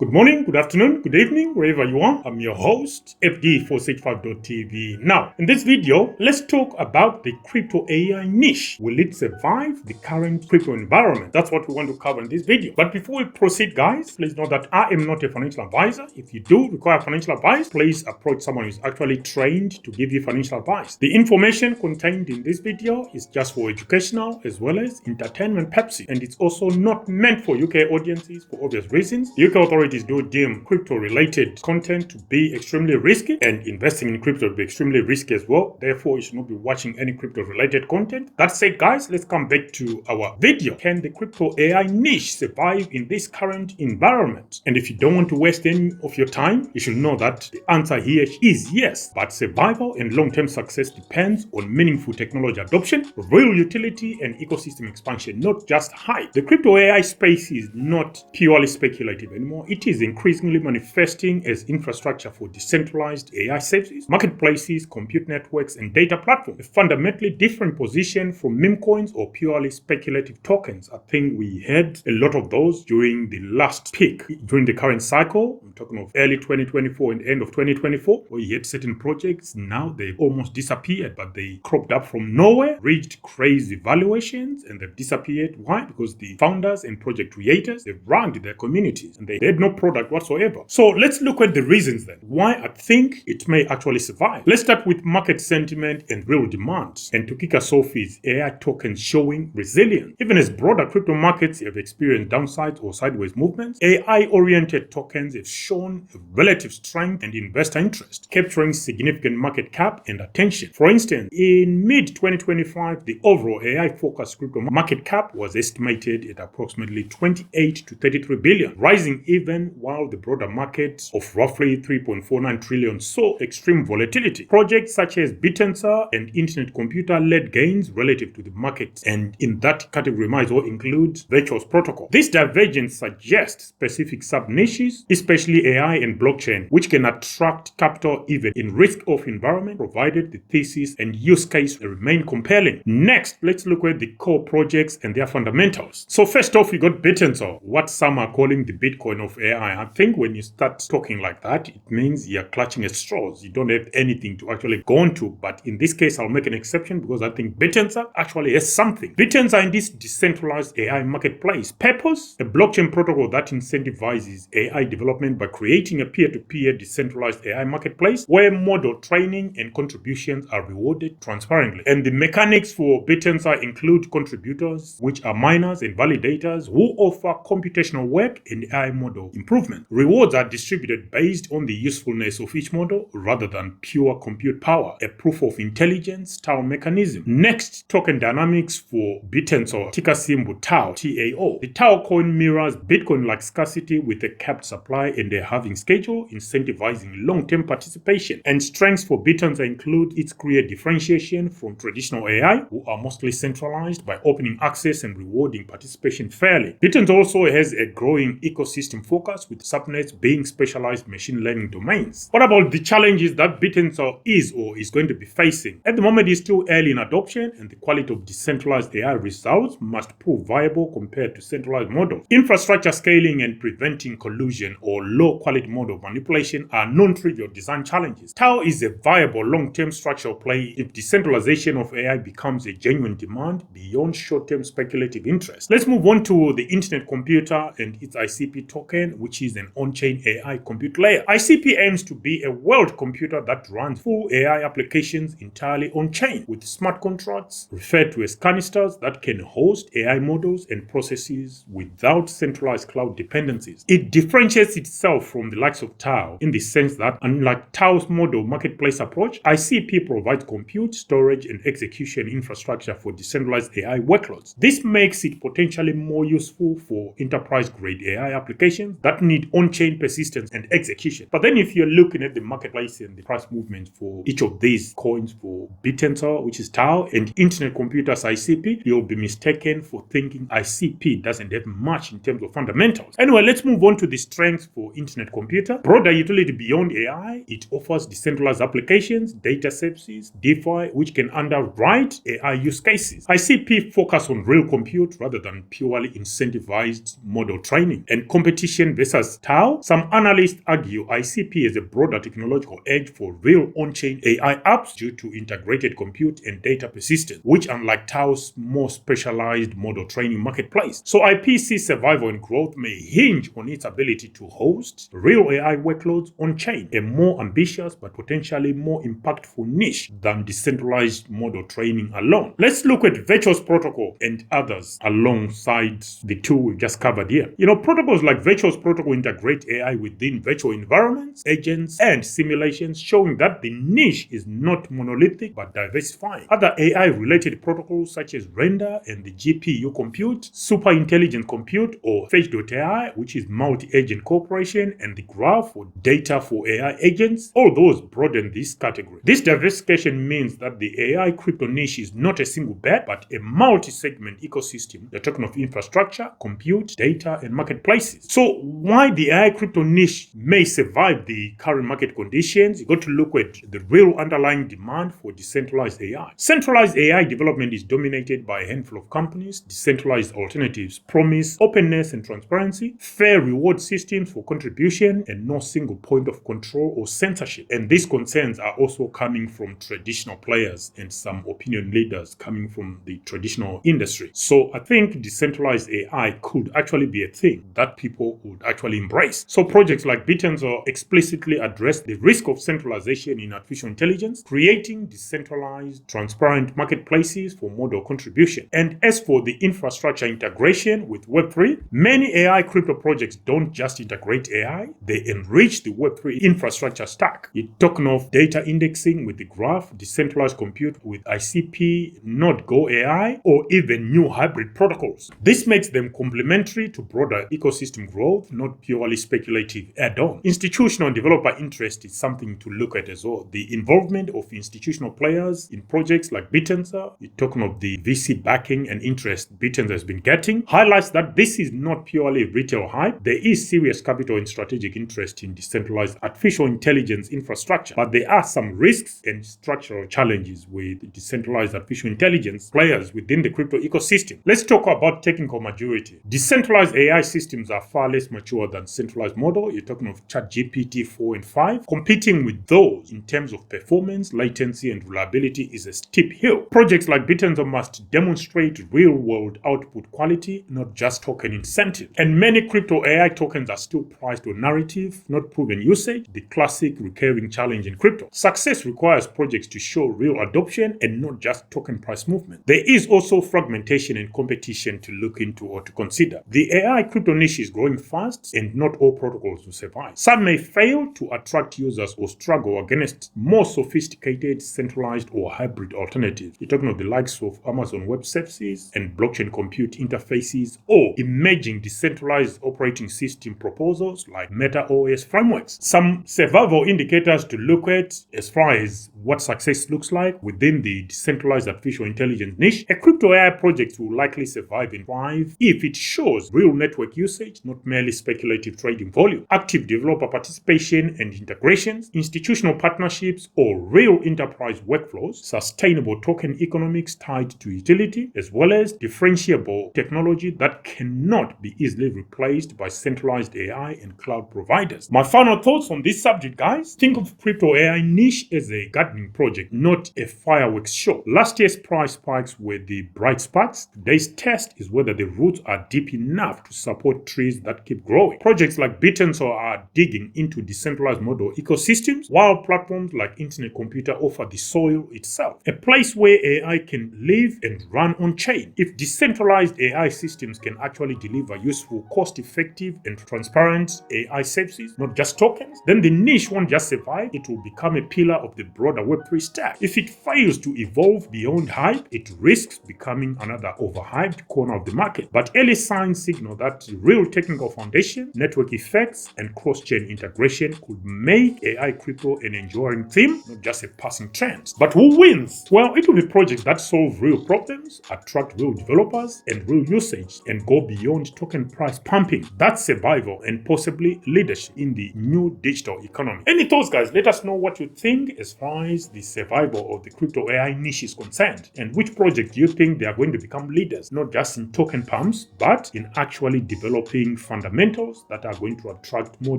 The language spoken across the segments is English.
Good morning, good afternoon, good evening, wherever you are. I'm your host, FD465.tv. Now, in this video, let's talk about the crypto AI niche. Will it survive the current crypto environment? That's what we want to cover in this video. But before we proceed, guys, please know that I am not a financial advisor. If you do require financial advice, please approach someone who's actually trained to give you financial advice. The information contained in this video is just for educational as well as entertainment purposes, and it's also not meant for UK audiences for obvious reasons. The UK authorities do deem crypto-related content to be extremely risky, and investing in crypto to be extremely risky as well. Therefore, you should not be watching any crypto-related content. That said, guys, let's come back to our video. Can the crypto AI niche survive in this current environment? And if you don't want to waste any of your time, you should know that the answer here is yes. But survival and long-term success depends on meaningful technology adoption, real utility, and ecosystem expansion, not just hype. The crypto AI space is not purely speculative anymore. It is increasingly manifesting as infrastructure for decentralized AI services, marketplaces, compute networks, and data platforms. A fundamentally different position from memecoins or purely speculative tokens. I think we had a lot of those during the last peak. During the current cycle, I'm talking of early 2024 and end of 2024, where you had certain projects, now they've almost disappeared, but they cropped up from nowhere, reached crazy valuations, and they've disappeared. Why? Because the founders and project creators, they've run their communities, and they had no product whatsoever. So let's look at the reasons then why I think it may actually survive. Let's start with market sentiment and real demand. And to kick us off is AI tokens showing resilience. Even as broader crypto markets have experienced downsides or sideways movements, AI-oriented tokens have shown relative strength and investor interest, capturing significant market cap and attention. For instance, in mid-2025, the overall AI-focused crypto market cap was estimated at approximately 28 to 33 billion, rising even while the broader market of roughly 3.49 trillion saw extreme volatility. Projects such as Bittensor and Internet Computer led gains relative to the market, and in that category might well include Virtuous Protocol. This divergence suggests specific sub-niches, especially AI and blockchain, which can attract capital even in risk-off environment, provided the thesis and use case remain compelling. Next, let's look at the core projects and their fundamentals. So first off, we got Bittensor, what some are calling the Bitcoin of AI. I think when you start talking like that, it means you're clutching at straws. You don't have anything to actually go on to. But in this case, I'll make an exception because I think Bittensor actually has something. Bittensor in this decentralized AI marketplace. Purpose, a blockchain protocol that incentivizes AI development by creating a peer-to-peer decentralized AI marketplace where model training and contributions are rewarded transparently. And the mechanics for Bittensor include contributors, which are miners and validators who offer computational work and AI model improvement. Rewards are distributed based on the usefulness of each model rather than pure compute power, a proof of intelligence TAO mechanism. Next, token dynamics for Bittensor, ticker symbol TAO, TAO. The TAO coin mirrors Bitcoin-like scarcity with a capped supply and a halving schedule, incentivizing long-term participation. And strengths for Bittensor include its clear differentiation from traditional AI, who are mostly centralized, by opening access and rewarding participation fairly. Bittensor also has a growing ecosystem focus, with subnets being specialized machine learning domains. What about the challenges that Bittensor is or is going to be facing? At the moment, it's still early in adoption, and the quality of decentralized AI results must prove viable compared to centralized models. Infrastructure scaling and preventing collusion or low-quality model manipulation are non-trivial design challenges. TAO is a viable long-term structural play if decentralization of AI becomes a genuine demand beyond short-term speculative interest. Let's move on to the Internet Computer and its ICP token, which is an on-chain AI compute layer. ICP aims to be a world computer that runs full AI applications entirely on-chain, with smart contracts, referred to as canisters, that can host AI models and processes without centralized cloud dependencies. It differentiates itself from the likes of TAO in the sense that, unlike TAO's model marketplace approach, ICP provides compute, storage, and execution infrastructure for decentralized AI workloads. This makes it potentially more useful for enterprise-grade AI applications that need on-chain persistence and execution. But then if you're looking at the marketplace and the price movement for each of these coins, for Bittensor, which is TAO, and Internet Computer's ICP, you'll be mistaken for thinking ICP doesn't have much in terms of fundamentals. Anyway, let's move on to the strengths for Internet Computer. Broader utility beyond AI, it offers decentralized applications, data services, DeFi, which can underwrite AI use cases. ICP focus on real compute rather than purely incentivized model training, and competition Bitcoin versus Tau. Some analysts argue ICP is a broader technological edge for real on-chain AI apps due to integrated compute and data persistence, which unlike Tau's more specialized model training marketplace. So IPC's survival and growth may hinge on its ability to host real AI workloads on-chain, a more ambitious but potentially more impactful niche than decentralized model training alone. Let's look at Virtuous Protocol and others alongside the two we just covered here. Protocols like Virtuous Protocol integrate AI within virtual environments, agents, and simulations, showing that the niche is not monolithic but diversifying. Other AI-related protocols such as Render and the GPU compute, Super Intelligent Compute, or Fetch.ai, which is multi-agent cooperation, and the Graph or data for AI agents, all those broaden this category. This diversification means that the AI crypto niche is not a single bet, but a multi-segment ecosystem. You're talking of infrastructure, compute, data, and marketplaces. So why the AI crypto niche may survive the current market conditions? You got to look at the real underlying demand for decentralized AI. Centralized AI development is dominated by a handful of companies. Decentralized alternatives promise openness and transparency, fair reward systems for contribution, and no single point of control or censorship. And these concerns are also coming from traditional players and some opinion leaders coming from the traditional industry. So I think decentralized AI could actually be a thing that people would actually embrace. So projects like Bittensor explicitly address the risk of centralization in artificial intelligence, creating decentralized, transparent marketplaces for model contribution. And as for the infrastructure integration with Web3, many AI crypto projects don't just integrate AI, they enrich the Web3 infrastructure stack. You're talking of data indexing with the Graph, decentralized compute with ICP, not Go AI, or even new hybrid protocols. This makes them complementary to broader ecosystem growth, not purely speculative add-on. Institutional and developer interest is something to look at as well. The involvement of institutional players in projects like Bittensor, you're talking of the VC backing and interest Bittensor has been getting, highlights that this is not purely retail hype. There is serious capital and strategic interest in decentralized artificial intelligence infrastructure, but there are some risks and structural challenges with decentralized artificial intelligence players within the crypto ecosystem. Let's talk about technical maturity. Decentralized AI systems are far less mature than centralized model. You're talking of ChatGPT 4 and 5. Competing with those in terms of performance, latency, and reliability is a steep hill. Projects like Bittensor must demonstrate real-world output quality, not just token incentive. And many crypto AI tokens are still priced on narrative, not proven usage, the classic recurring challenge in crypto. Success requires projects to show real adoption and not just token price movement. There is also fragmentation and competition to look into or to consider. The AI crypto niche is growing fast and not all protocols will survive. Some may fail to attract users or struggle against more sophisticated, centralized or hybrid alternatives. You're talking of the likes of Amazon Web Services and blockchain compute interfaces, or emerging decentralized operating system proposals like Meta OS frameworks. Some survival indicators to look at as far as what success looks like within the decentralized artificial intelligence niche. A crypto AI project will likely survive and thrive if it shows real network usage, not merely speculative trading volume, active developer participation and integrations, institutional partnerships, or real enterprise workflows, sustainable token economics tied to utility, as well as differentiable technology that cannot be easily replaced by centralized AI and cloud providers. My final thoughts on this subject, guys. Think of crypto AI niche as a gardening project, not a fireworks show. Last year's price spikes were the bright sparks. Today's test is whether the roots are deep enough to support trees that keep growing. Projects like Bittensor are digging into decentralized model ecosystems, while platforms like Internet Computer offer the soil itself, a place where AI can live and run on chain. If decentralized AI systems can actually deliver useful, cost-effective, and transparent AI services, not just tokens, then the niche won't just survive, it will become a pillar of the broader Web3 stack. If it fails to evolve beyond hype, it risks becoming another overhyped corner of the market. But early signs signal that real technical foundation, network effects, and cross-chain integration could make AI crypto an enduring theme, not just a passing trend. But who wins? Well, it will be projects that solve real problems, attract real developers and real usage, and go beyond token price pumping. That's survival and possibly leadership in the new digital economy. Any thoughts, guys? Let us know what you think as far as the survival of the crypto AI niche is concerned, and which project do you think they are going to become leaders, not just in token pumps, but in actually developing fundamentals fundamentals that are going to attract more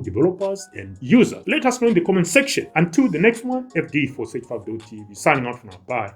developers and users? Let us know in the comment section. Until the next one, FD465.tv signing out for now. Bye.